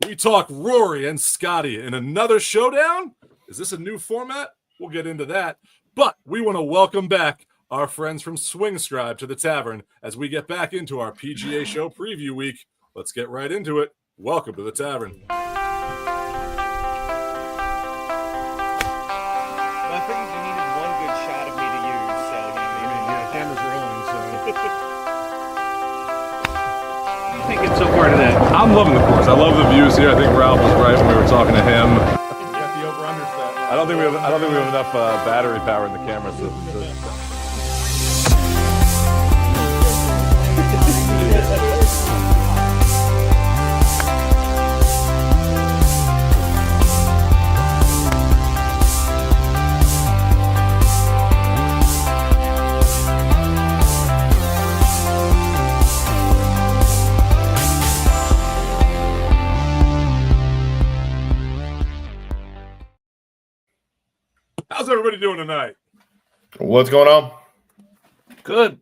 We talk Rory and Scotty in another showdown. Is this a new format? We'll get into that. But we want to welcome back our friends from Scribe to the Tavern as we get back into our PGA show preview week. Let's get right into it. Welcome to the Tavern. I figured you needed one good shot of me to use, so yeah, cameras rolling, so I think it's so far today. I'm loving the course. I love the views here. I think Ralph was right when we were talking to him. you got the over-under set. I don't think we have enough battery power in the camera. How's everybody doing tonight? What's going on? Good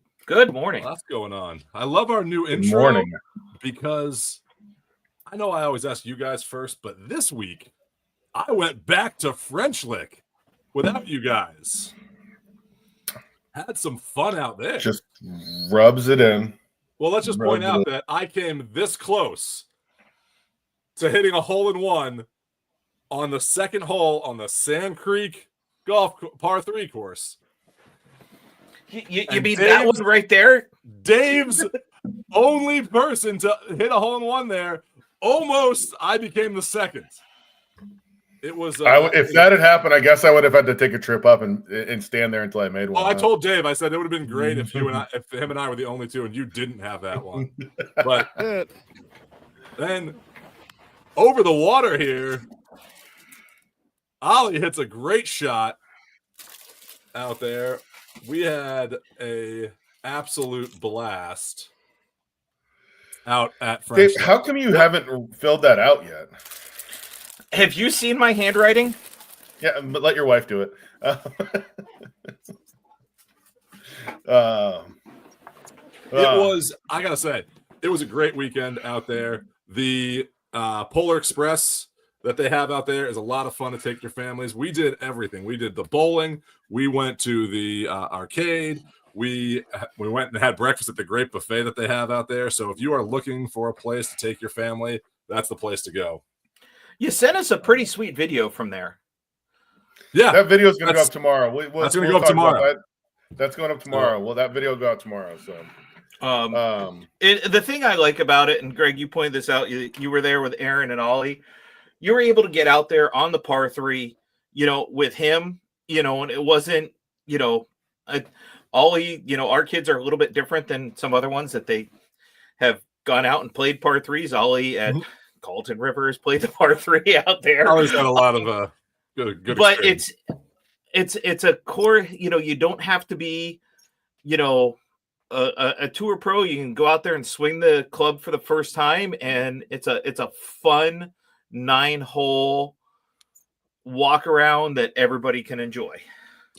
morning. What's going on? I love our new intro Morning. because I know I always ask you guys first, but this week I went back to French Lick without you guys. Had some fun out there. Just rubs it in. Well, let's just point out that I came this close to hitting a hole-in-one on the second hole on the Sand Creek Golf Par 3 course. You mean that one right there? Dave's only person to hit a hole-in-one there. Almost, I became the second. It was. If that had happened, I guess I would have had to take a trip up and stand there until I made one. Well, I told Dave, I said it would have been great if him and I were the only two, and you didn't have that one. But then over the water here, Ollie hits a great shot out there. We had a absolute blast out at French. Dave, how come you haven't filled that out yet? Have you seen my handwriting? Yeah, but let your wife do it. I gotta say, it was a great weekend out there. The Polar Express that they have out there is a lot of fun to take your families. We did everything. We did the bowling. We went to the arcade. We went and had breakfast at the great buffet that they have out there. So if you are looking for a place to take your family, that's the place to go. You sent us a pretty sweet video from there. Yeah, that video is going to go up tomorrow. That's going to go up tomorrow. That's going up tomorrow. Well, that video will go out tomorrow. So, the thing I like about it, and Greg, you pointed this out. You were there with Aaron and Ollie. You were able to get out there on the par 3, with him, and it wasn't, Ollie, our kids are a little bit different than some other ones that they have gone out and played par 3s. Ollie at Carlton River has played the par 3 out there. Ollie's got a lot of good but experience. it's a core, you don't have to be, a tour pro. You can go out there and swing the club for the first time, and it's a fun 9-hole walk around that everybody can enjoy.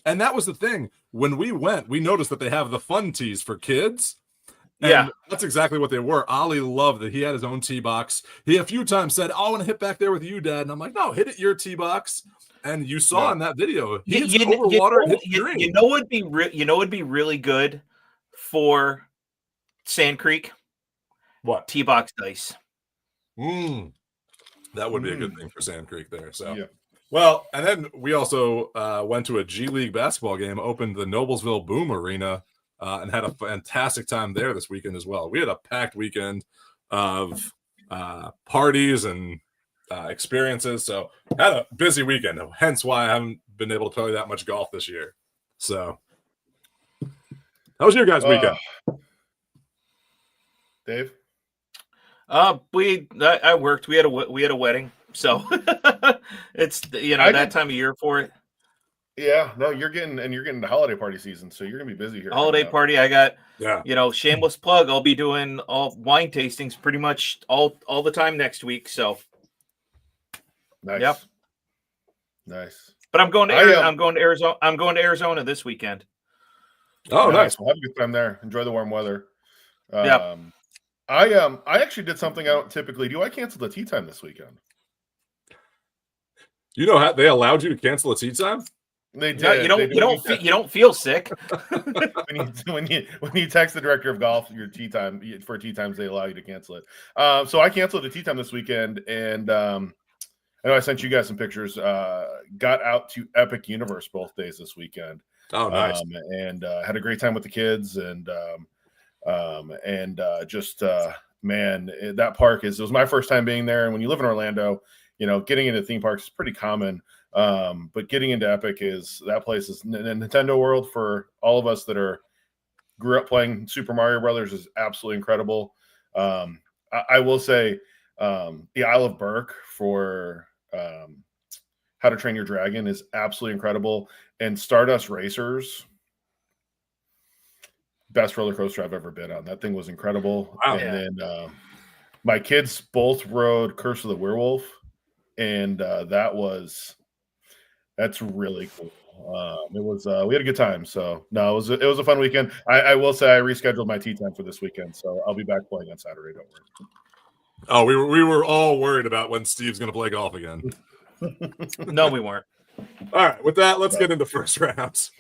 And that was the thing. When we went, we noticed that they have the fun tees for kids. And yeah, that's exactly what they were. Ollie loved that he had his own tee box. He a few times said, "Oh, I want to hit back there with you, Dad." And I'm like, "No, hit it your tee box." And you saw in that video, he hits over water. You know what'd be really good for Sand Creek? What? Tee box dice. That would be a good thing for Sand Creek there. So, yeah. Well, and then we also went to a G League basketball game, opened the Noblesville Boom Arena, and had a fantastic time there this weekend as well. We had a packed weekend of parties and experiences. So had a busy weekend, hence why I haven't been able to play that much golf this year. So how was your guys' weekend? Dave? I worked. We had a wedding. So it's that time of year for it. Yeah, no, you're getting the holiday party season, so you're gonna be busy here. Holiday party. I got shameless plug. I'll be doing all wine tastings pretty much all the time next week. So nice. Yep. Nice. But I'm going to Arizona. I'm going to Arizona this weekend. Oh, nice. We'll have a good time there. Enjoy the warm weather. Yeah. I actually did something I don't typically do. I canceled the tea time this weekend. You know how they allowed you to cancel a tea time? They did. No, you They don't do. you don't feel sick. when you text the director of golf your tea time for tea times, they allow you to cancel it. So I canceled the tea time this weekend, and I know I sent you guys some pictures. Got out to Epic Universe both days this weekend. Oh, nice. And had a great time with the kids, and man, that park it was my first time being there. And when you live in Orlando, getting into theme parks is pretty common. But getting into Epic that place is Nintendo World for all of us that grew up playing Super Mario Brothers is absolutely incredible. I will say the Isle of Berk for How to Train Your Dragon is absolutely incredible, and Stardust Racers, best roller coaster I've ever been on. That thing was incredible. Wow. And then my kids both rode Curse of the Werewolf, and that's really cool. It was we had a good time. So no, it was a fun weekend. I will say I rescheduled my tea time for this weekend, so I'll be back playing on Saturday. Don't worry. Oh, we were all worried about when Steve's going to play golf again. No, we weren't. All right, with that, let's get into first rounds.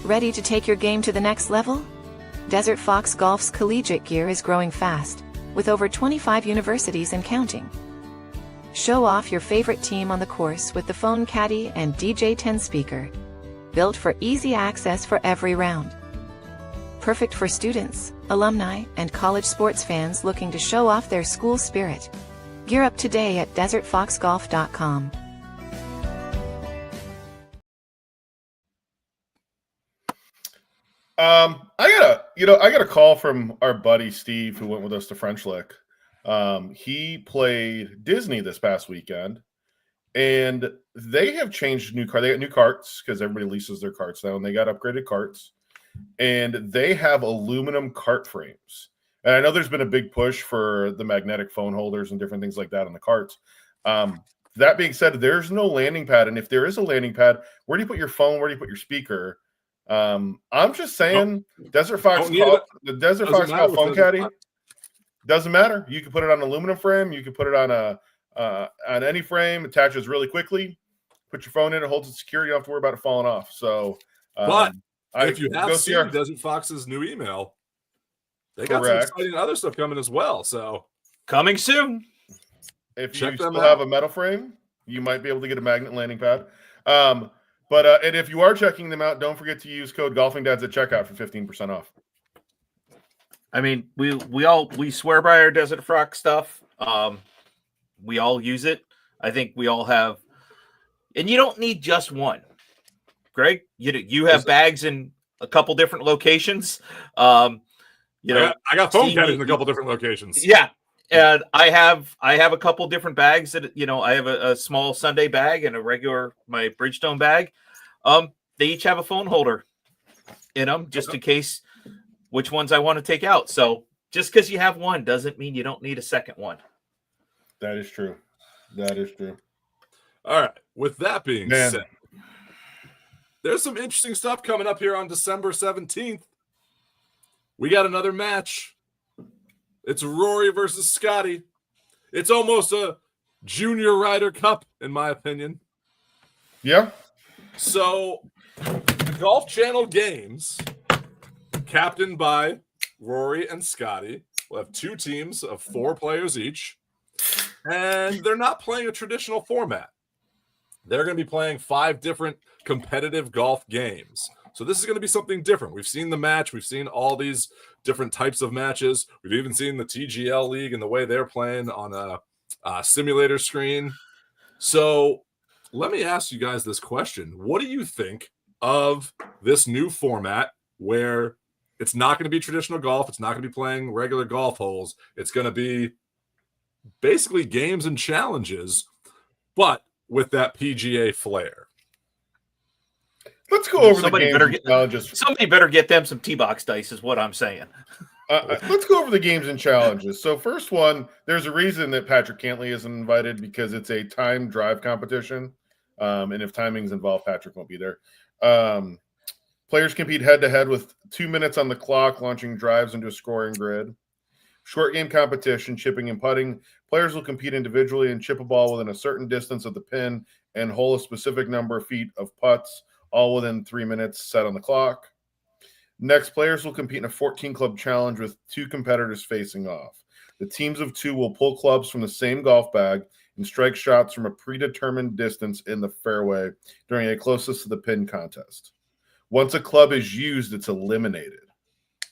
Ready to take your game to the next level? Desert Fox Golf's collegiate gear is growing fast, with over 25 universities and counting. Show off your favorite team on the course with the Phone Caddy and DJ10 speaker, built for easy access for every round. Perfect for students, alumni, and college sports fans looking to show off their school spirit. Gear up today at desertfoxgolf.com. I got a call from our buddy Steve who went with us to French Lick. He played Disney this past weekend, and they have changed new car. They got new carts because everybody leases their carts now, and they got upgraded carts, and they have aluminum cart frames. And I know there's been a big push for the magnetic phone holders and different things like that on the carts. That being said, there's no landing pad, and if there is a landing pad, where do you put your phone? Where do you put your speaker? I'm just saying, Desert Fox Golf Phone Caddy doesn't matter. You can put it on an aluminum frame. You can put it on any frame. Attaches really quickly. Put your phone in. It holds it secure. You don't have to worry about it falling off. So, but if you have seen Desert Fox's new email, they got some exciting other stuff coming as well. So coming soon. If you still have a metal frame, you might be able to get a magnet landing pad. And if you are checking them out, don't forget to use code GolfingDads at checkout for 15% off. I mean, we swear by our Desert Fox stuff. We all use it. I think we all have, and you don't need just one. Greg, you have bags in a couple different locations. I got phone caddies in a couple different locations. Yeah. And I have a couple different bags that, I have a small Sunday bag and my Bridgestone bag. They each have a phone holder in them just in case which ones I want to take out. So just because you have one doesn't mean you don't need a second one. That is true. All right. With that being said, there's some interesting stuff coming up here on December 17th. We got another match. It's Rory versus Scotty. It's almost a junior Ryder Cup, in my opinion. Yeah. So, the Golf Channel games, captained by Rory and Scotty, will have two teams of 4 players each. And they're not playing a traditional format. They're going to be playing 5 different competitive golf games. So this is going to be something different. We've seen the match. We've seen all these different types of matches. We've even seen the TGL League and the way they're playing on a simulator screen. So let me ask you guys this question. What do you think of this new format where it's not going to be traditional golf? It's not going to be playing regular golf holes. It's going to be basically games and challenges, but with that PGA flair. Let's go over the games and challenges. Somebody better get them some T-box dice is what I'm saying. Let's go over the games and challenges. So first one, there's a reason that Patrick Cantley isn't invited because it's a time drive competition. And if timing's involved, Patrick won't be there. Players compete head-to-head with 2 minutes on the clock, launching drives into a scoring grid. Short game competition, chipping and putting. Players will compete individually and chip a ball within a certain distance of the pin and hole a specific number of feet of putts, all within 3 minutes set on the clock. Next, players will compete in a 14-club challenge with 2 competitors facing off. The teams of 2 will pull clubs from the same golf bag and strike shots from a predetermined distance in the fairway during a closest to the pin contest. Once a club is used, it's eliminated.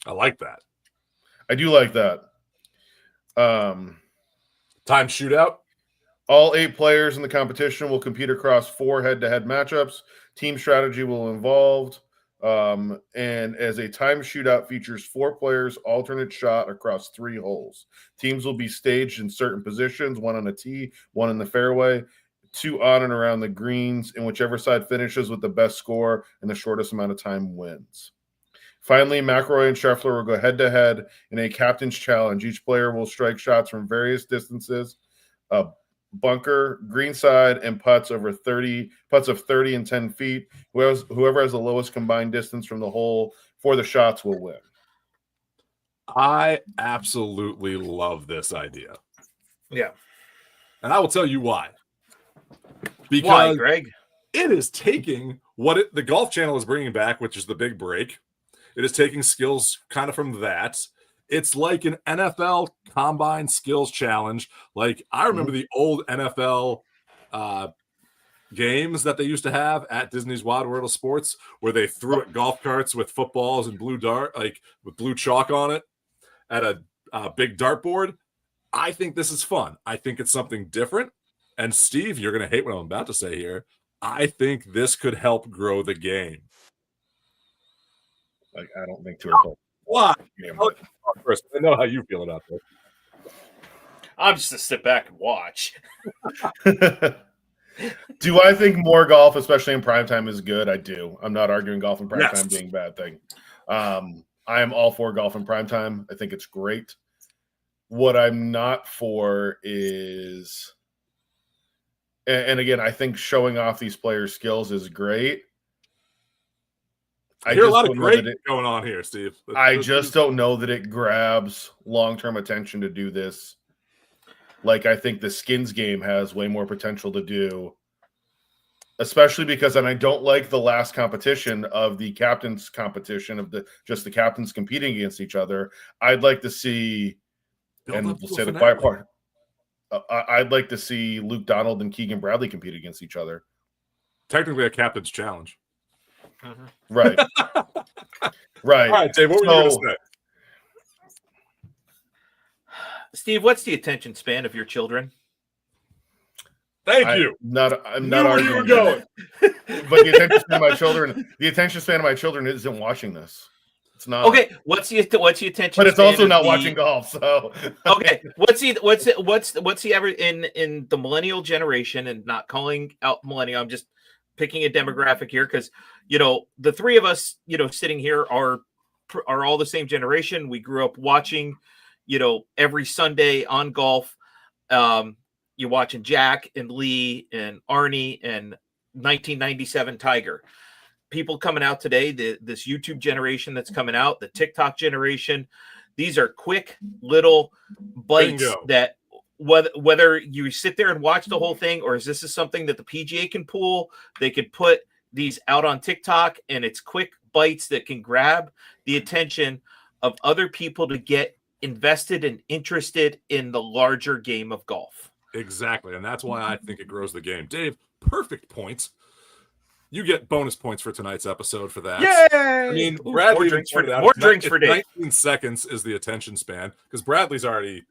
I like that. I do like that. Time shootout. All 8 players in the competition will compete across 4 head-to-head matchups. Team strategy will involve, and as a time shootout features 4 players alternate shot across 3 holes. Teams will be staged in certain positions, 1 on a tee, 1 in the fairway, 2 on and around the greens, and whichever side finishes with the best score in the shortest amount of time wins. Finally, McIlroy and Scheffler will go head-to-head in a captain's challenge. Each player will strike shots from various distances, bunker, greenside, and putts of 30 and 10 feet. Whoever has the lowest combined distance from the hole for the shots will win. I absolutely love this idea. Yeah. And I will tell you why. Because Why, Greg? it is taking what the Golf Channel is bringing back, which is the big break. It is taking skills kind of from that. It's like an NFL combine skills challenge. Like I remember the old NFL games that they used to have at Disney's Wide World of Sports, where they threw at golf carts with footballs and blue dart, like with blue chalk on it, at a big dartboard. I think this is fun. I think it's something different. And Steve, you're going to hate what I'm about to say here. I think this could help grow the game. Like I don't think 2 are close. Why? Yeah, First, I know how you feel about this. I'm just to sit back and watch. Do I think more golf, especially in primetime, is good? I do. I'm not arguing golf in primetime Yes. being a bad thing. I am all for golf in primetime. I think it's great. What I'm not for is, and again, I think showing off these players' skills is great. I hear a lot of great going on here, Steve. I just don't know that it grabs long-term attention to do this. Like I think the skins game has way more potential to do, especially because, and I don't like the last competition of the captains competition of the captains competing against each other. I'd like to see, and we'll say the quiet part. I'd like to see Luke Donald and Keegan Bradley compete against each other. Technically a captain's challenge. Right. Right. All right, Dave, what were you going to say? Steve, what's the attention span of your children? Thank you. I'm not Knew where you arguing were going. But the attention span of my children isn't watching this. It's not. Okay, what's the attention? But it's span also of not the- watching golf. So Okay, what's the ever in the millennial generation, and not calling out millennial, I'm just picking a demographic here because the 3 of us sitting here are all the same generation. We grew up watching every Sunday on golf. You're watching Jack and Lee and Arnie and 1997 Tiger. People coming out today, this YouTube generation that's coming out, the TikTok generation. These are quick little bites Bingo. that whether you sit there and watch the whole thing, or is this something that the PGA can pull, they could put these out on TikTok, and it's quick bites that can grab the attention of other people to get invested and interested in the larger game of golf. Exactly. And that's why I think it grows the game. Dave, perfect points. You get bonus points for tonight's episode for that. Yay! I mean, Ooh, Bradley more even drinks for pointed out more it's drinks for Dave. 19 seconds is the attention span because Bradley's already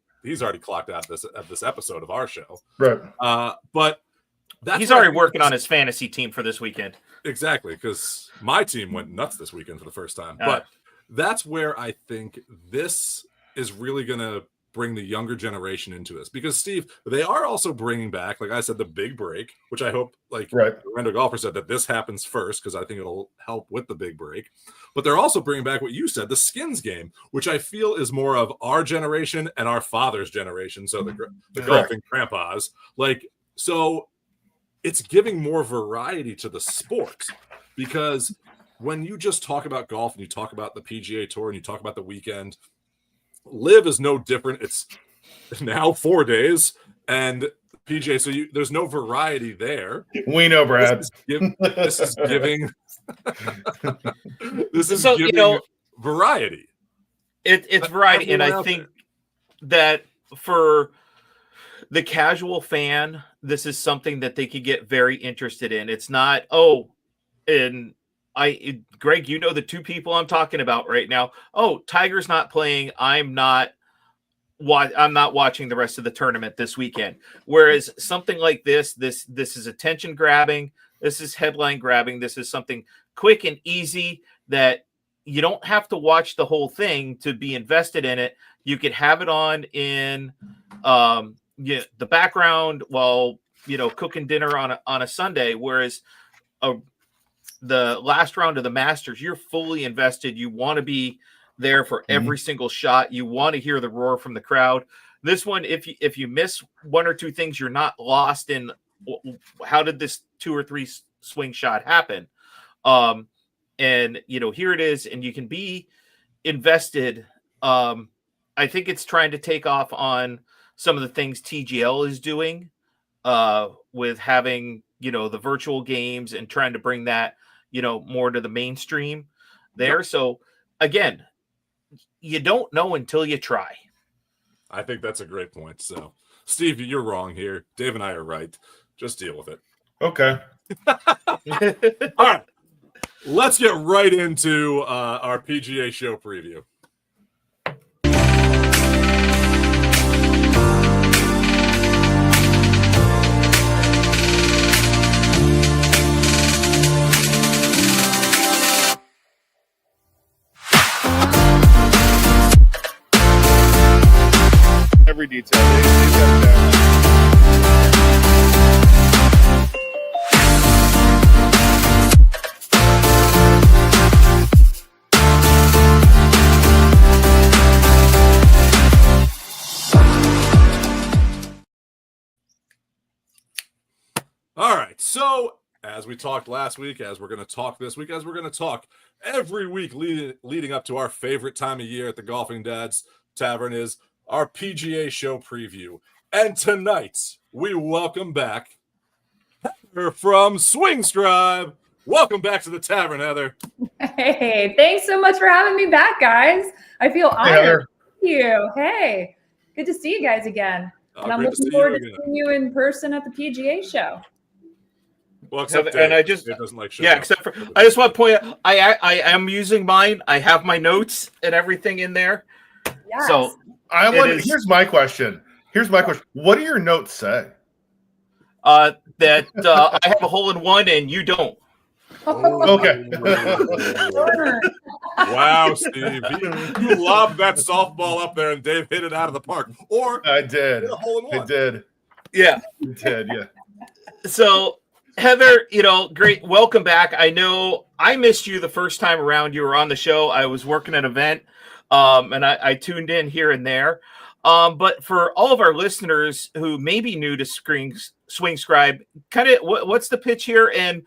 clocked out this episode of our show. right. But that's He's where I already think working this- on his fantasy team for this weekend. Exactly, because my team went nuts this weekend for the first time. Ah. But that's where I think this is really going to bring the younger generation into this? Because Steve, they are also bringing back, like I said, the big break, which I hope, like Randall Golfer said, that this happens first, because I think it'll help with the big break. But they're also bringing back what you said, the skins game, which I feel is more of our generation and our father's generation. So the golfing grandpas, like, so it's giving more variety to the sport, because when you just talk about golf and you talk about the PGA Tour and you talk about the weekend, Live is no different. It's now 4 days and PGA, so there's no variety there. We know, Brad. This is giving giving variety. It's variety, and I think that for the casual fan, this is something that they could get very interested in. It's not, Greg, you know the two people I'm talking about right now. Oh, Tiger's not playing. I'm not watching the rest of the tournament this weekend. Whereas something like this is attention grabbing. This is headline grabbing. This is something quick and easy that you don't have to watch the whole thing to be invested in it. You could have it on in the background while cooking dinner on a Sunday. Whereas the last round of the Masters, you're fully invested. You want to be there for every single shot. You want to hear the roar from the crowd. This one, if you miss one or two things, you're not lost in how did this 2 or 3 swing shot happen. And here it is, and you can be invested. I think it's trying to take off on some of the things TGL is doing with having the virtual games and trying to bring that more to the mainstream there. So again, you don't know until you try. I think that's a great point. So Steve, you're wrong here. Dave and I are right. Just deal with it. Okay. All right. Let's get right into our PGA show preview. Every detail. They got that. All right, so as we talked last week, as we're going to talk this week, as we're going to talk every week leading up to our favorite time of year at the Golfing Dads Tavern is our PGA show preview. And tonight, we welcome back Heather from Scribe. Welcome back to the Tavern, Heather. Hey, thanks so much for having me back, guys. I feel honored. Thank you. Hey, good to see you guys again. And I'm looking forward to seeing you in person at the PGA show. Well, except and I just doesn't like show. Yeah, except for I just want to point out I am using mine. I have my notes and everything in there. Yes. So Here's my question. What do your notes say? That I have a hole in one and you don't. Okay. Wow, Steve. You lobbed that softball up there and Dave hit it out of the park. Or I did. Hit a hole in one. I did. Yeah. I did, yeah. So Heather, great. Welcome back. I know I missed you the first time around. You were on the show. I was working an event, and I tuned in here and there. But for all of our listeners who may be new to Swing Scribe, kind of what's the pitch here and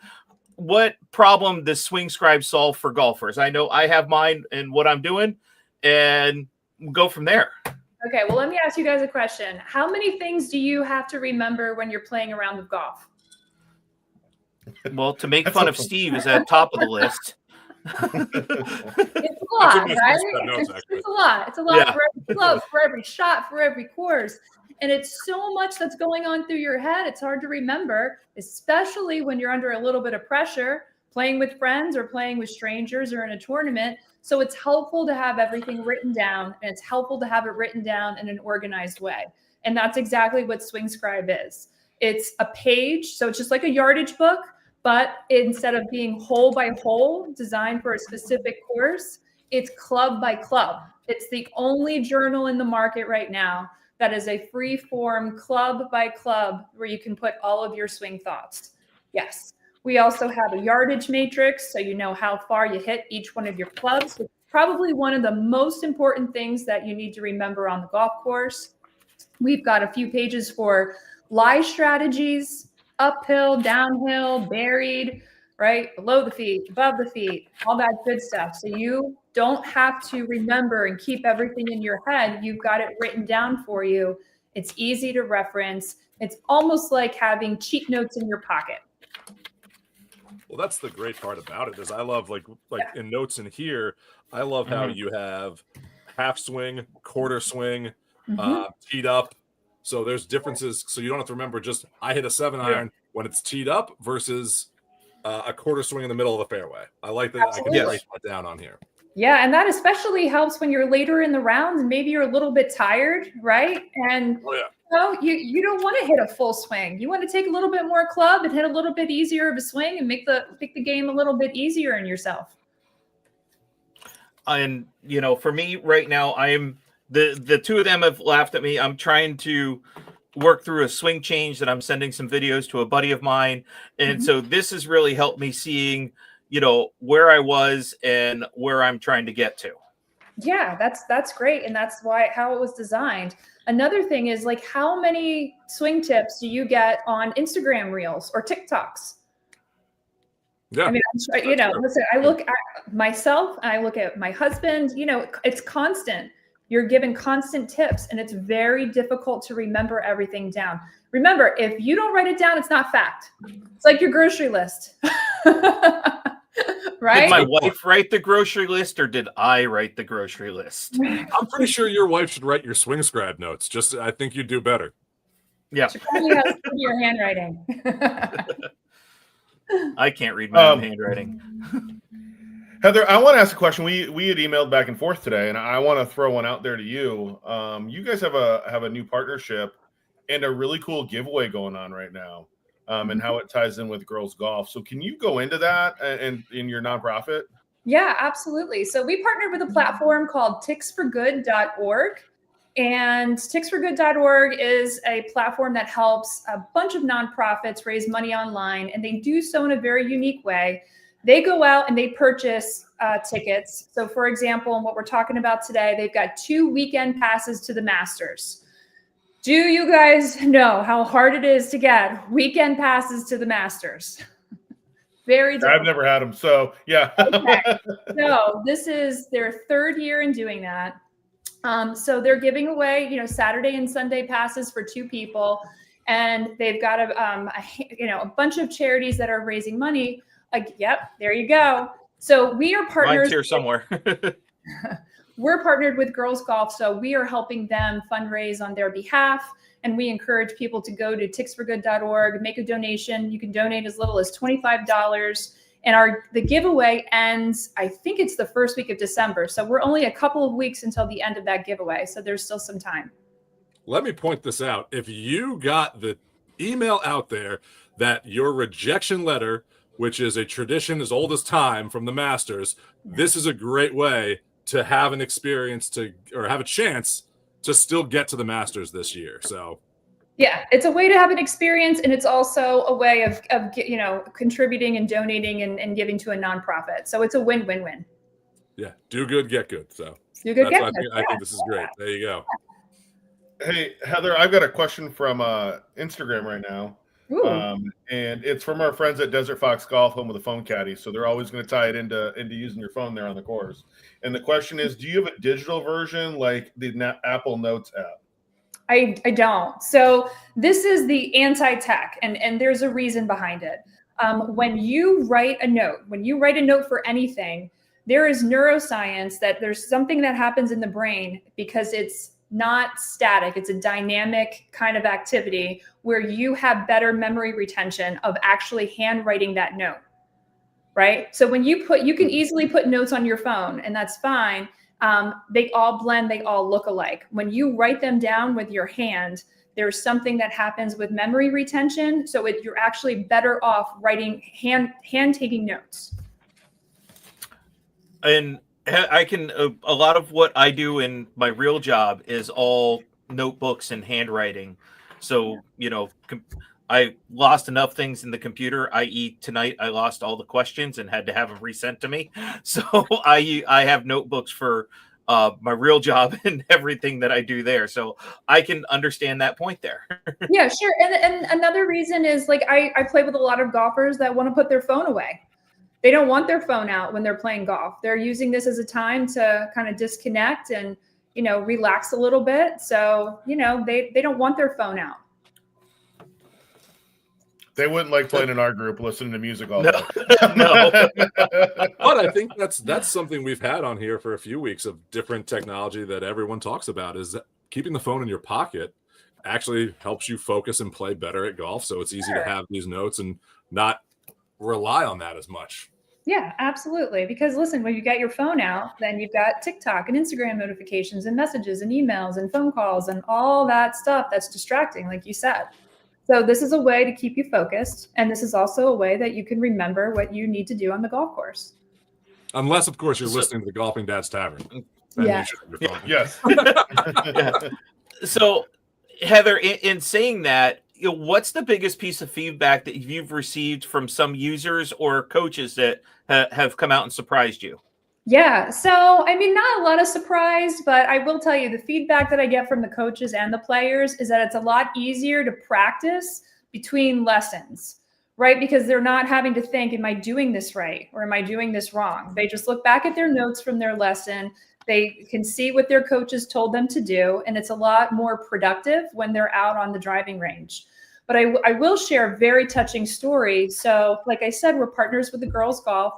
what problem does Swing Scribe solve for golfers? I know I have mine and what I'm doing, and we'll go from there. Okay, well, let me ask you guys a question. How many things do you have to remember when you're playing a round of golf? Well, to make fun of Steve is at the top of the list. It's a lot, right? It's a lot. It's a lot for every club, for every shot, for every course. And it's so much that's going on through your head. It's hard to remember, especially when you're under a little bit of pressure, playing with friends or playing with strangers or in a tournament. So it's helpful to have everything written down, and it's helpful to have it written down in an organized way. And that's exactly what Swing Scribe is. It's a page, so it's just like a yardage book, but instead of being hole by hole designed for a specific course, It's club by club. It's the only journal in the market right now that is a free form club by club where you can put all of your swing thoughts. Yes. We also have a yardage matrix, so you know how far you hit each one of your clubs. It's probably one of the most important things that you need to remember on the golf course. We've got a few pages for lie strategies, uphill, downhill, buried, right? Below the feet, above the feet, all that good stuff. So you don't have to remember and keep everything in your head. You've got it written down for you. It's easy to reference. It's almost like having cheat notes in your pocket. Well, that's the great part about it is I love like in notes in here, I love how you have half swing, quarter swing, teed up. So there's differences. So you don't have to remember just I hit a 7-iron when it's teed up versus a quarter swing in the middle of the fairway. I like that. Absolutely. I can write that down on here. Yeah, and that especially helps when you're later in the rounds and maybe you're a little bit tired, right? And you don't want to hit a full swing. You want to take a little bit more club and hit a little bit easier of a swing and make the game a little bit easier in yourself. And for me right now, I am the two of them have laughed at me. I'm trying to work through a swing change that I'm sending some videos to a buddy of mine, and so this has really helped me seeing where I was and where I'm trying to get to. Yeah, that's great. And that's how it was designed. Another thing is like, how many swing tips do you get on Instagram Reels or TikToks? Yeah. I mean, listen, I look at myself, I look at my husband, it's constant. You're given constant tips and it's very difficult to remember everything down. Remember, if you don't write it down, it's not fact. It's like your grocery list. Right? Did my wife write the grocery list or did I write the grocery list? I'm pretty sure your wife should write your swing scribe notes. I think you'd do better. Yeah. She probably has your handwriting. I can't read my own handwriting. Heather, I want to ask a question. We had emailed back and forth today, and I want to throw one out there to you. You guys have a new partnership and a really cool giveaway going on right now. And how it ties in with girls golf. So can you go into that and in your nonprofit? Yeah, absolutely. So we partnered with a platform called ticksforgood.org. And ticksforgood.org is a platform that helps a bunch of nonprofits raise money online. And they do so in a very unique way. They go out and they purchase tickets. So for example, what we're talking about today, they've got 2 weekend passes to the Masters. Do you guys know how hard it is to get weekend passes to the Masters? Very difficult. I've never had them, so yeah. Okay. So this is their 3rd year in doing that. So they're giving away, Saturday and Sunday passes for 2 people, and they've got a bunch of charities that are raising money. Yep, there you go. So we are partners. Mine's here somewhere. We're partnered with Girls Golf, so we are helping them fundraise on their behalf, and we encourage people to go to ticksforgood.org, make a donation. You can donate as little as $25, and the giveaway ends, I think it's the first week of December, so we're only a couple of weeks until the end of that giveaway, so there's still some time. Let me point this out. If you got the email out there that your rejection letter, which is a tradition as old as time from the Masters, this is a great way to have an experience or have a chance to still get to the Masters this year. So yeah, it's a way to have an experience, and it's also a way of contributing and donating and giving to a nonprofit. So it's a win-win-win. Yeah, do good, get good. So do good, get good. I think this is great. There you go. Hey, Heather, I've got a question from Instagram right now. And it's from our friends at Desert Fox Golf, home of the phone caddy. So they're always going to tie it into using your phone there on the course. And the question is, do you have a digital version like the Apple Notes app? I don't. So this is the anti-tech, and there's a reason behind it. When you write a note for anything, there is neuroscience that there's something that happens in the brain because it's not static. It's a dynamic kind of activity where you have better memory retention of actually handwriting that note, right? So when you can easily put notes on your phone, and that's fine. They all blend, they all look alike. When you write them down with your hand, there's something that happens with memory retention. So you're actually better off writing hand taking notes. And I can. A lot of what I do in my real job is all notebooks and handwriting. So I lost enough things in the computer, i.e., tonight I lost all the questions and had to have them resent to me. So I have notebooks for my real job and everything that I do there. So I can understand that point there. Yeah, sure. And another reason is like I play with a lot of golfers that want to put their phone away. They don't want their phone out when they're playing golf. They're using this as a time to kind of disconnect and, relax a little bit. So, they don't want their phone out. They wouldn't like playing in our group, listening to music all No. day. No. But I think that's something we've had on here for a few weeks of different technology that everyone talks about is that keeping the phone in your pocket actually helps you focus and play better at golf. So it's easy to have these notes and not rely on that as much. Yeah, absolutely. Because listen, when you get your phone out, then you've got TikTok and Instagram notifications and messages and emails and phone calls and all that stuff that's distracting, like you said. So this is a way to keep you focused. And this is also a way that you can remember what you need to do on the golf course. Unless, of course, you're listening to the Golfing Dad's Tavern. Then Yeah. you should have your phone. Yes. Yeah. So, Heather, in saying that, what's the biggest piece of feedback that you've received from some users or coaches that have come out and surprised you? Yeah. So, I mean, not a lot of surprise, but I will tell you the feedback that I get from the coaches and the players is that it's a lot easier to practice between lessons, right? Because they're not having to think, am I doing this right? Or am I doing this wrong? They just look back at their notes from their lesson. They can see what their coaches told them to do. And it's a lot more productive when they're out on the driving range. But I will share a very touching story. So like I said, we're partners with the girls golf.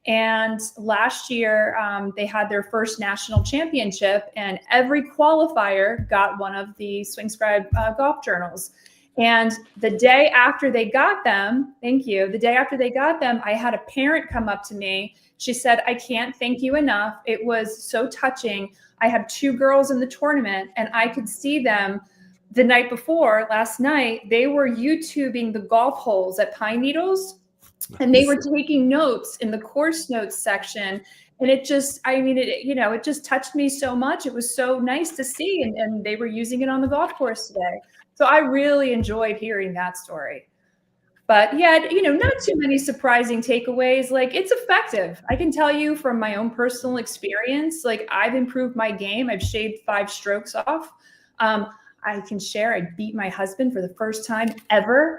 And last year, they had their first national championship, and every qualifier got one of the Swing Scribe golf journals. And the day after they got them, thank you, the day after they got them, I had a parent come up to me. She said, I can't thank you enough. It was so touching. I have 2 girls in the tournament, and I could see them the night before, last night, they were YouTubing the golf holes at Pine Needles. And they were taking notes in the course notes section. And it just, I mean, it just touched me so much. It was so nice to see. And they were using it on the golf course today. So I really enjoyed hearing that story. But yeah, not too many surprising takeaways. Like, it's effective. I can tell you from my own personal experience, like, I've improved my game. I've shaved 5 strokes off. I can share I beat my husband for the first time ever.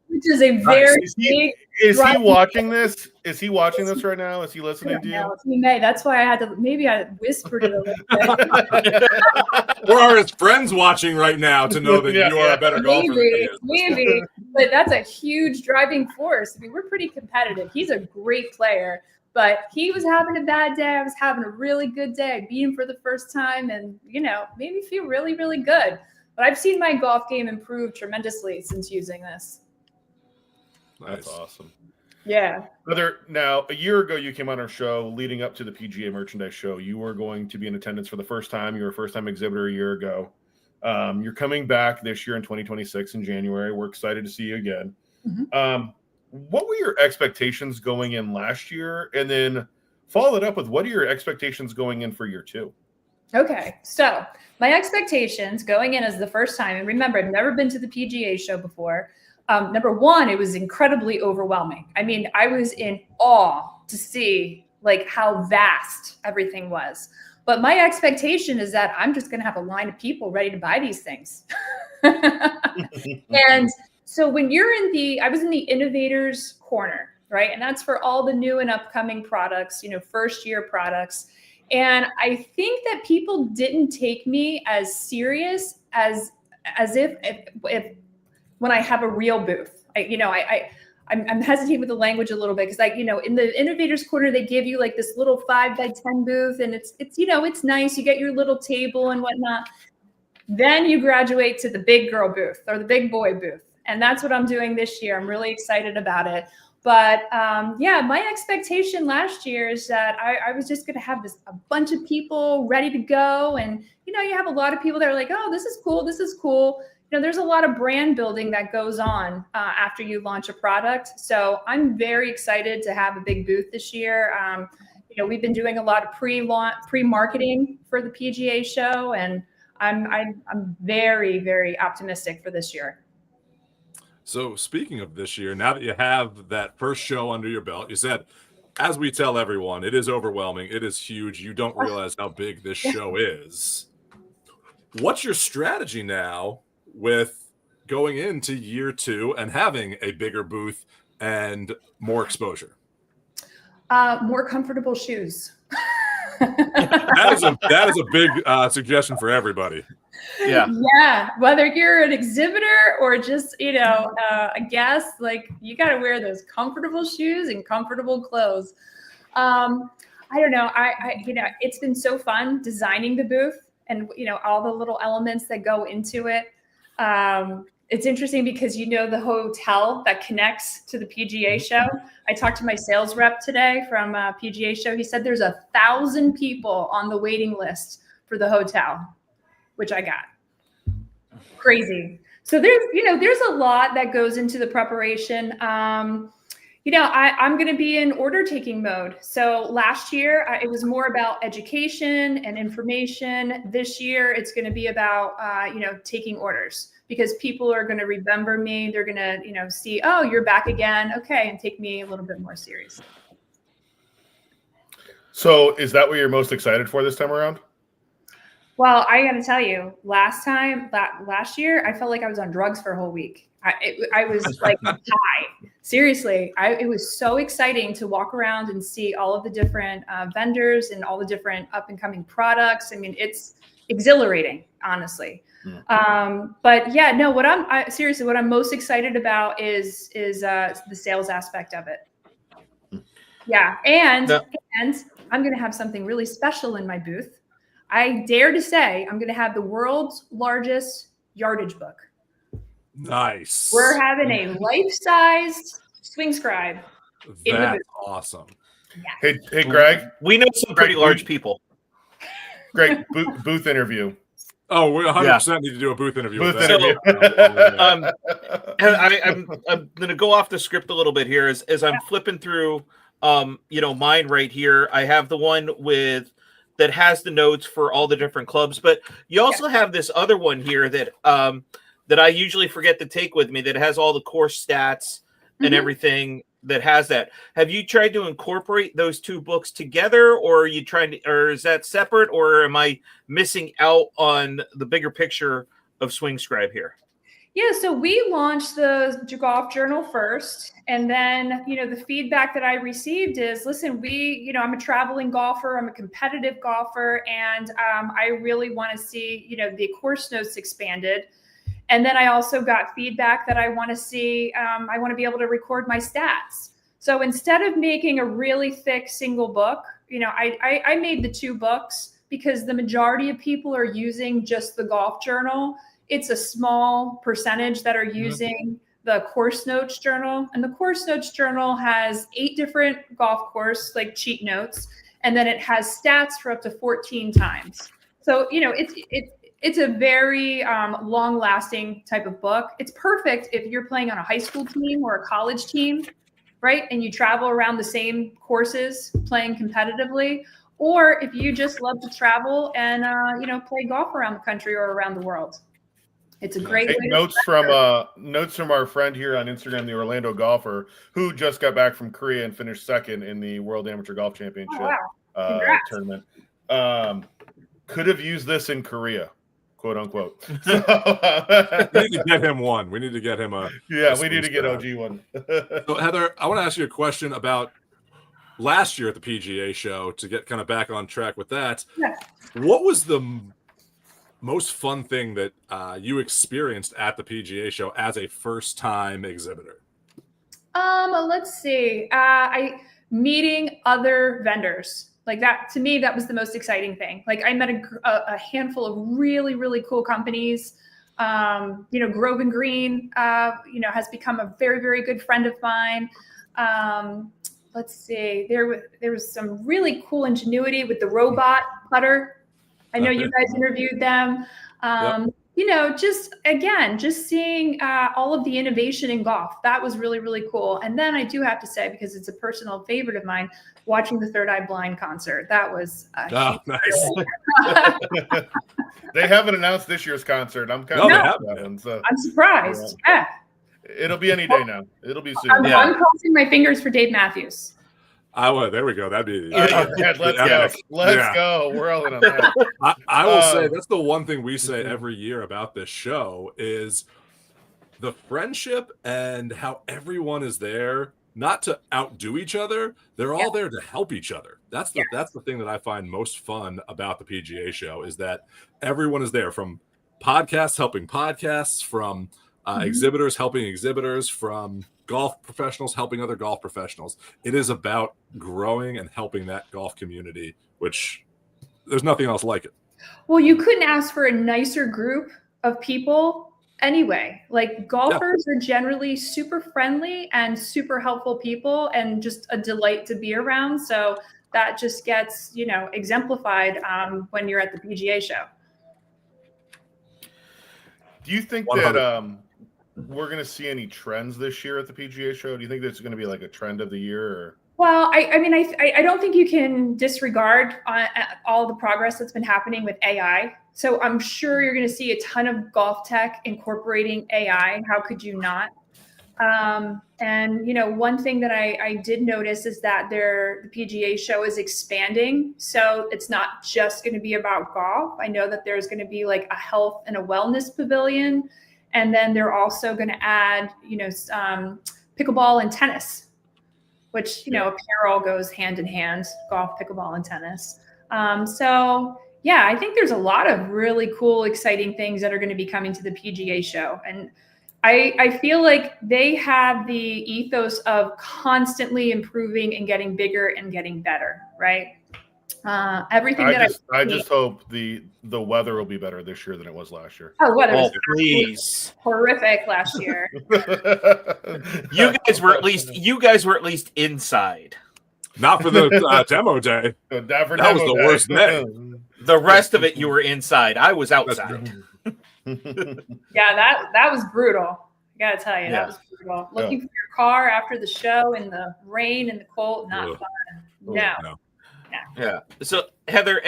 Which is a very big. Is he watching this? Is he watching this right now? Is he listening to you? He may. That's why I had to. Maybe I whispered it a little bit. Or are his friends watching right now to know that you are a better golfer than he is? Maybe. But that's a huge driving force. I mean, we're pretty competitive. He's a great player, but he was having a bad day. I was having a really good day. I beat him for the first time, and made me feel really, really good. But I've seen my golf game improve tremendously since using this. That's awesome. Yeah. Now, a year ago, you came on our show leading up to the PGA Merchandise Show. You were going to be in attendance for the first time. You were a first-time exhibitor a year ago. You're coming back this year in 2026 in January. We're excited to see you again. Mm-hmm. What were your expectations going in last year? And then follow it up with, what are your expectations going in for year 2? Okay, so my expectations going in as the first time, and remember, I've never been to the PGA show before. Number one, it was incredibly overwhelming. I mean, I was in awe to see like how vast everything was. But my expectation is that I'm just going to have a line of people ready to buy these things. And so when you're I was in the innovators corner, right? And that's for all the new and upcoming products, first year products. And I think that people didn't take me as serious as if when I have a real booth. I'm hesitating with the language a little bit because in the innovators corner, they give you like this little 5x10 booth, and it's nice. You get your little table and whatnot. Then you graduate to the big girl booth or the big boy booth. And that's what I'm doing this year. I'm really excited about it. But my expectation last year is that I was just going to have a bunch of people ready to go. And, you have a lot of people that are like, oh, this is cool. This is cool. There's a lot of brand building that goes on after you launch a product. So I'm very excited to have a big booth this year. we've been doing a lot of pre-marketing for the PGA show, and I'm very, very optimistic for this year. So speaking of this year, now that you have that first show under your belt, you said, as we tell everyone, it is overwhelming. It is huge. You don't realize how big this show is. What's your strategy now with going into year 2 and having a bigger booth and more exposure? More comfortable shoes. That is a big suggestion for everybody. Yeah. Whether you're an exhibitor or just, a guest, like, you got to wear those comfortable shoes and comfortable clothes. I don't know. It's been so fun designing the booth and, all the little elements that go into it. It's interesting because, the hotel that connects to the PGA show. I talked to my sales rep today from PGA show. He said there's 1,000 people on the waiting list for the hotel, which I got. Crazy. So there's a lot that goes into the preparation. I'm going to be in order taking mode. So last year it was more about education and information. This year it's going to be about, taking orders, because people are going to remember me. They're going to, see, oh, you're back again. Okay. And take me a little bit more seriously. So is that what you're most excited for this time around? Well, I got to tell you, last year, I felt like I was on drugs for a whole week. I was like high. Seriously, it was so exciting to walk around and see all of the different vendors and all the different up and coming products. I mean, it's exhilarating, honestly. But yeah, no, what I'm most excited about is the sales aspect of it. Yeah, and I'm going to have something really special in my booth. I dare to say I'm going to have the world's largest yardage book. Nice. We're having a life-sized swing scribe. That's awesome. Yeah. Hey, Greg. We know some pretty large people. Greg, booth interview. Oh, we 100% need to do a booth interview. And I'm going to go off the script a little bit here as I'm flipping through, mine right here. I have the one that has the notes for all the different clubs, but you also have this other one here that I usually forget to take with me, that has all the course stats and everything that has that. Have you tried to incorporate those two books together, or are you or is that separate, or am I missing out on the bigger picture of Swing Scribe here? Yeah, so we launched the golf journal first, and then, the feedback that I received is, listen, I'm a traveling golfer, I'm a competitive golfer, and I really want to see, the course notes expanded. And then I also got feedback that I want to see, I want to be able to record my stats. So instead of making a really thick single book, I made the two books because the majority of people are using just the golf journal. It's a small percentage that are using the course notes journal. And the course notes journal has 8 different golf course, like cheat notes. And then it has stats for up to 14 times. So, it's a very long-lasting type of book. It's perfect if you're playing on a high school team or a college team, right? And you travel around the same courses playing competitively. Or if you just love to travel and, play golf around the country or around the world. It's a great way notes from our friend here on Instagram, the Orlando golfer, who just got back from Korea and finished second in the World Amateur Golf Championship tournament. Could have used this in Korea, quote unquote. We need to get him one. We need to get him we need to get OG one. So Heather, I want to ask you a question about last year at the PGA show to get kind of back on track with that. Yeah. What was the most fun thing that you experienced at the PGA show as a first-time exhibitor? Let's see. Meeting other vendors. Like that, to me, that was the most exciting thing. Like I met a handful of really, really cool companies. Grove and Green, has become a very, very good friend of mine. Let's see. There was some really cool ingenuity with the robot putter. I know you guys interviewed them. just seeing all of the innovation in golf. That was really, really cool. And then I do have to say, because it's a personal favorite of mine, watching the Third Eye Blind concert. That was nice. They haven't announced this year's concert. I'm kind I'm surprised. Yeah. It'll be any day now. It'll be soon. I'm crossing my fingers for Dave Matthews. There we go. That'd be let's go. Let's go. We're all in on that. I will say that's the one thing we say every year about this show is the friendship and how everyone is there not to outdo each other. They're all there to help each other. That's the thing that I find most fun about the PGA show is that everyone is there, from podcasts helping podcasts, from exhibitors helping exhibitors, from golf professionals helping other golf professionals. It is about growing and helping that golf community, which there's nothing else like it. Well, you couldn't ask for a nicer group of people anyway. Like, golfers are generally super friendly and super helpful people and just a delight to be around. So that just gets, exemplified when you're at the PGA show. Do you think 100. That we're going to see any trends this year at the PGA show? Do you think there's going to be like a trend of the year? Or? Well, I don't think you can disregard all the progress that's been happening with AI. So I'm sure you're going to see a ton of golf tech incorporating AI. How could you not? And one thing that I did notice is that the PGA show is expanding. So it's not just going to be about golf. I know that there's going to be like a health and a wellness pavilion. And then they're also going to add, pickleball and tennis, which, apparel goes hand in hand, golf, pickleball, and tennis. I think there's a lot of really cool, exciting things that are going to be coming to the PGA show. And I feel like they have the ethos of constantly improving and getting bigger and getting better, right? Everything I just hope the weather will be better this year than it was last year. Oh, weather was please horrific last year. You guys were at least inside. Not for the demo day. That was the worst day. The rest of it, you were inside. I was outside. Yeah, that was brutal. I gotta tell you, that was brutal. Looking for your car after the show in the rain and the cold, not fun. No. Yeah. So Heather,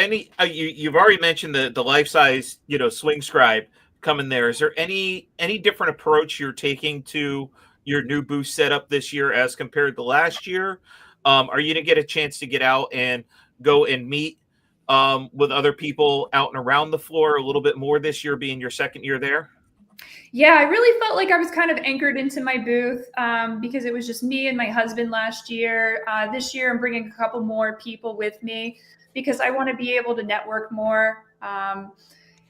you've already mentioned the life size, swing scribe coming there. Is there any different approach you're taking to your new booth setup this year as compared to last year? Are you gonna get a chance to get out and go and meet with other people out and around the floor a little bit more this year, being your second year there? Yeah, I really felt like I was kind of anchored into my booth because it was just me and my husband last year. This year, I'm bringing a couple more people with me because I want to be able to network more. Now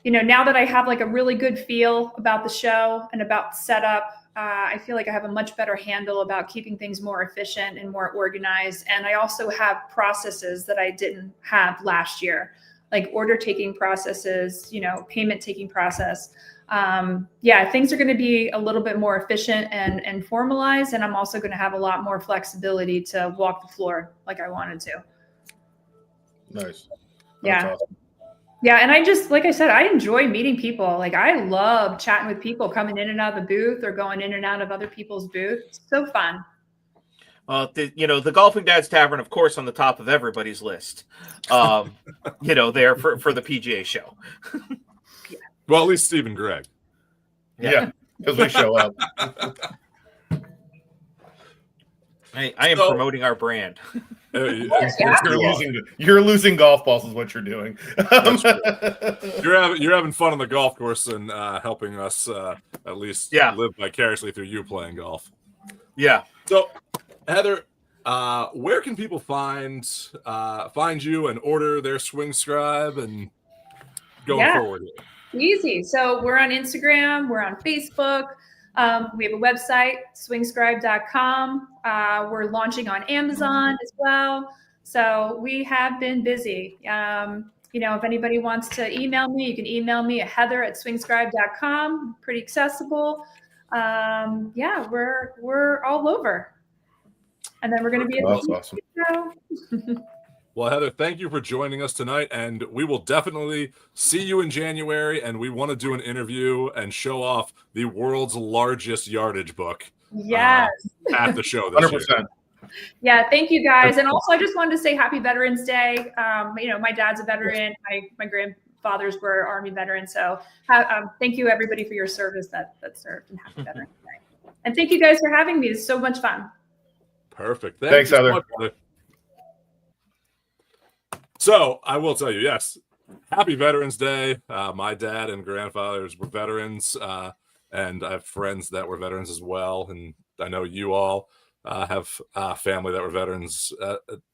that I have like a really good feel about the show and about the setup, I feel like I have a much better handle about keeping things more efficient and more organized. And I also have processes that I didn't have last year, like order taking processes, payment taking process. Things are going to be a little bit more efficient and formalized. And I'm also going to have a lot more flexibility to walk the floor like I wanted to. Nice. That's awesome. Yeah. And I just, like I said, I enjoy meeting people. Like, I love chatting with people coming in and out of the booth or going in and out of other people's booths. It's so fun. The Golfing Dads Tavern, of course, on the top of everybody's list, there for the PGA show. Well, at least Steve and Greg. Yeah, because we show up. I am promoting our brand. You're losing golf balls is what you're doing. You're having fun on the golf course and helping us at least live vicariously through you playing golf. Yeah. So, Heather, where can people find you and order their Swing Scribe and going forward? Easy. So we're on Instagram. We're on Facebook. We have a website, swingscribe.com. We're launching on Amazon as well. So we have been busy. If anybody wants to email me, you can email me at heather@swingscribe.com. Pretty accessible. We're all over. And then we're going to be at That's awesome. Well, Heather, thank you for joining us tonight, and we will definitely see you in January, and we want to do an interview and show off the world's largest yardage book Yes. at the show this 100%. year. Yeah, thank you guys. And also I just wanted to say happy Veterans Day. My dad's a veteran. My grandfathers were Army veterans. So thank you everybody for your service that served, and happy Veterans Day. And thank you guys for having me. It's so much fun. Perfect. Thanks, you so Heather. much, Heather. So I will tell you, yes, happy Veterans Day. My dad and grandfathers were veterans, and I have friends that were veterans as well. And I know you all have family that were veterans.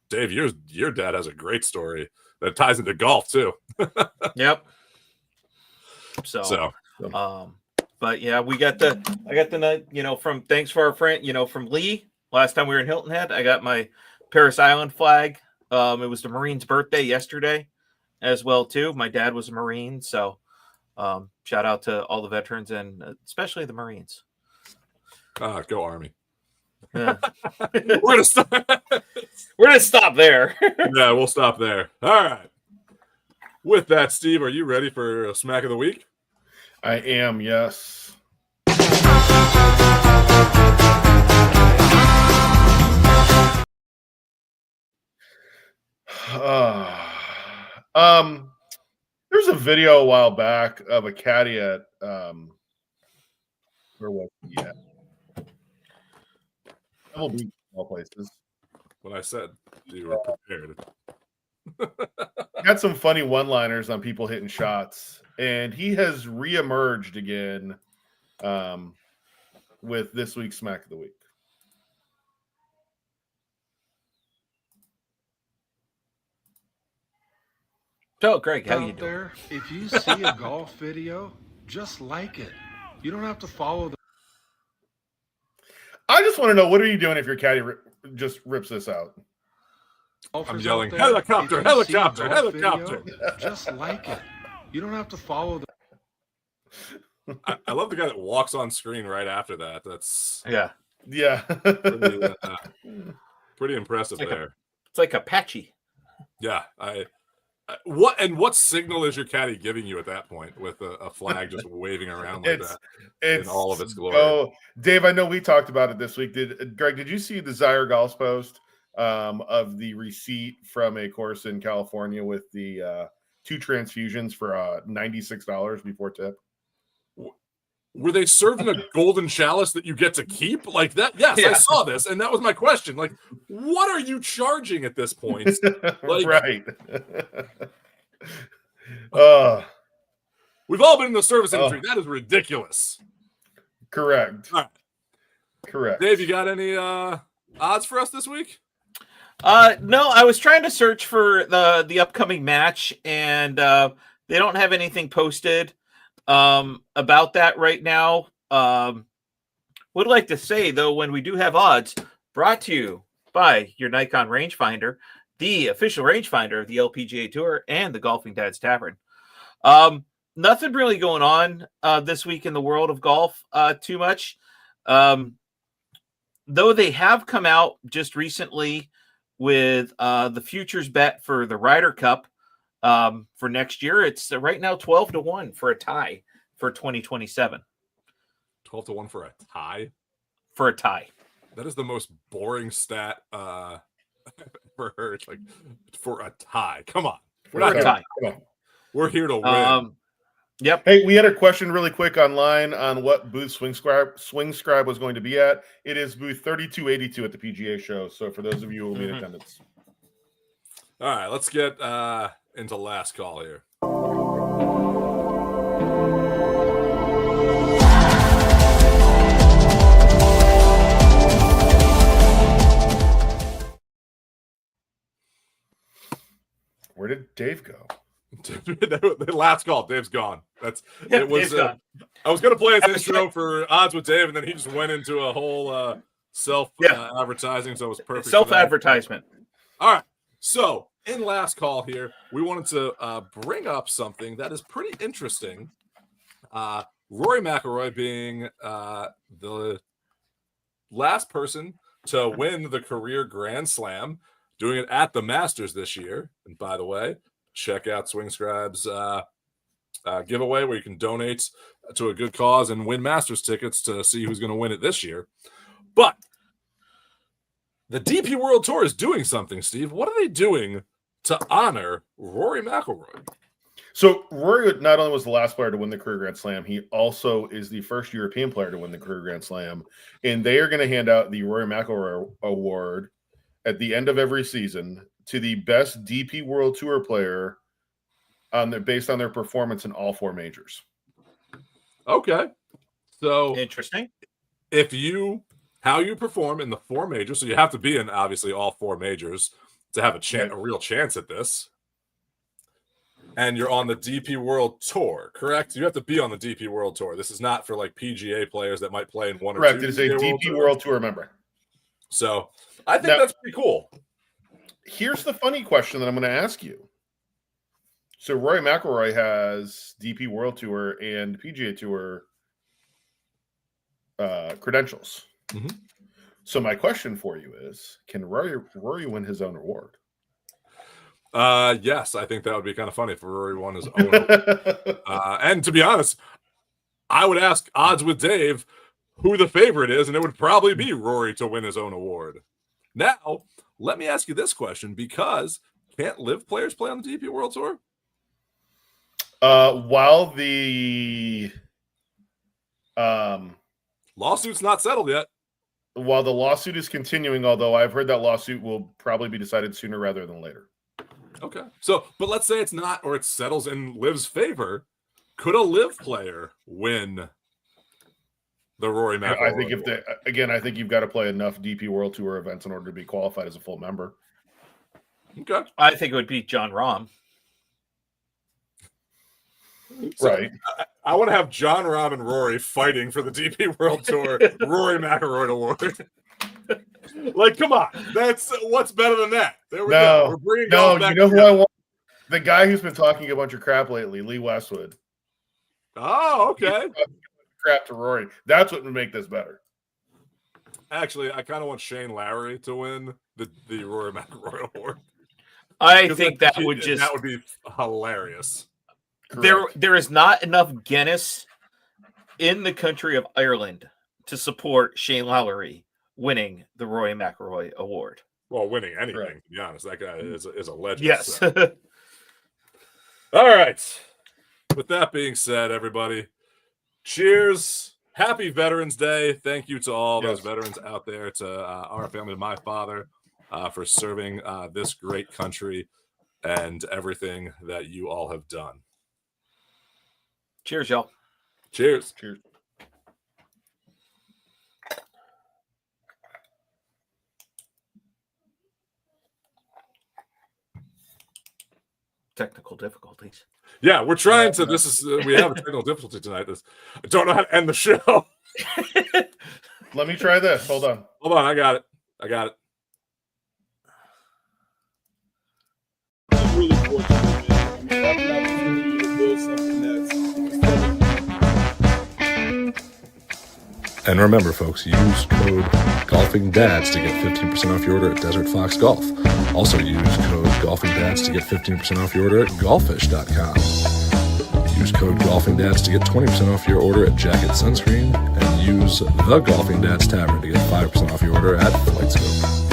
Dave, your dad has a great story that ties into golf too. Yep. But yeah, I got the night, from thanks for our friend, from Lee. Last time we were in Hilton Head, I got my Paris Island flag. It was the Marine's birthday yesterday as well too. My dad was a Marine, so shout out to all the veterans and especially the Marines. Go Army. Yeah. We're gonna stop there. Yeah, we'll stop there. All right. With that, Steve, are you ready for a smack of the week? I am, yes. There's a video a while back of a caddy at where was he at? Pebble Beach, all places. When I said you were prepared. Got some funny one-liners on people hitting shots, and he has reemerged again with this week's Smack of the Week. So, Greg, how you doing? There, if you see a golf video, just like it. You don't have to follow the. I just want to know, what are you doing if your caddy just rips this out? I'm yelling, helicopter, helicopter, helicopter. Video, just like it. You don't have to follow the. I love the guy that walks on screen right after that. That's Yeah. pretty impressive there. It's like Apache. Yeah, what signal is your caddy giving you at that point with a flag just waving around like that in all of its glory? Oh, Dave, I know we talked about it this week. Greg, did you see the Zaire Golf's post of the receipt from a course in California with the 2 transfusions for $96 before tip? Were they serving a golden chalice that you get to keep like that? Yes, Yeah. I saw this, and that was my question. Like, what are you charging at this point? Like, Right. We've all been in the service industry. That is ridiculous. Correct. All right. Correct. Dave, you got any odds for us this week? No, I was trying to search for the upcoming match, and they don't have anything posted about that right now. Would like to say though, when we do have odds, brought to you by your Nikon rangefinder, the official rangefinder of the LPGA Tour and the Golfing Dads Tavern. Nothing really going on this week in the world of golf too much. Though they have come out just recently with the futures bet for the Ryder Cup for next year. It's right now 12-1 for a tie for 2027. 12-1 for a tie? For a tie. That is the most boring stat I've ever heard. Like, for a tie. Come on. We're not tie. We're here to win. Yep. Hey, we had a question really quick online on what booth Swing Scribe was going to be at. It is booth 3282 at the PGA show. So for those of you who will be in attendance. All right, let's get into last call here. Where did Dave go? The last call. Dave's gone. It was. I was going to play his intro for odds with Dave, and then he just went into a whole self advertising. So it was perfect. Self advertisement. All right. So in last call here, we wanted to bring up something that is pretty interesting. Rory McIlroy being the last person to win the career Grand Slam doing it at the Masters this year. And by the way, check out Swing Scribe's giveaway where you can donate to a good cause and win Masters tickets to see who's going to win it this year. But the DP World Tour is doing something, Steve. What are they doing to honor Rory McIlroy? So Rory not only was the last player to win the Career Grand Slam, he also is the first European player to win the Career Grand Slam. And they are going to hand out the Rory McIlroy Award at the end of every season to the best DP World Tour player based on their performance in all 4 majors. Okay. So Interesting. How you perform in the 4 majors, so you have to be in obviously all 4 majors to have a real chance at this. And you're on the DP World Tour, correct? You have to be on the DP World Tour. This is not for like PGA players that might play in 1 or 2. Correct. It is a DP World Tour member. So I think that's pretty cool. Here's the funny question that I'm going to ask you. So Rory McIlroy has DP World Tour and PGA Tour credentials. Mm-hmm. So my question for you is, can Rory win his own award? Yes, I think that would be kind of funny if Rory won his own. And to be honest, I would ask odds with Dave who the favorite is, and it would probably be Rory to win his own award. Now, let me ask you this question, because can't live players play on the DP World Tour? While the lawsuit's not settled yet. While the lawsuit is continuing, although I've heard that lawsuit will probably be decided sooner rather than later. Okay. So, but let's say it's not, or it settles in Liv's favor. Could a Liv player win the Rory McIlroy? I think I think you've got to play enough DP World Tour events in order to be qualified as a full member. Okay. I think it would be John Rahm. So, right. I want to have John Rahm and Rory fighting for the DP World Tour Rory McIlroy Award. Like, come on. That's what's better than that. There we go. We're bringing golf back you know together. who I want? The guy who's been talking a bunch of crap lately, Lee Westwood. Oh, okay. Crap to Rory. That's what would make this better. Actually, I kind of want Shane Lowry to win the Rory McIlroy Award. I think that would be hilarious. There is not enough Guinness in the country of Ireland to support Shane Lowry winning the Rory McIlroy Award. Well, winning anything, right. to be honest. That guy is a legend. Yes. So. All right. With that being said, everybody, cheers. Happy Veterans Day. Thank you to all those veterans out there, to our family, to my father, for serving this great country and everything that you all have done. Cheers, y'all. Cheers. Cheers. Technical difficulties. Yeah, we're trying to. We have a technical difficulty tonight. I don't know how to end the show. Let me try this. Hold on. I got it. I'm really fortunate, man. I mean, having the opportunity to build something that's. And remember, folks, use code GolfingDads to get 15% off your order at Desert Fox Golf. Also use code GolfingDads to get 15% off your order at golfish.com. Use code GolfingDads to get 20% off your order at Jacket Sunscreen. And use the Golfing Dads Tavern to get 5% off your order at FlightScope.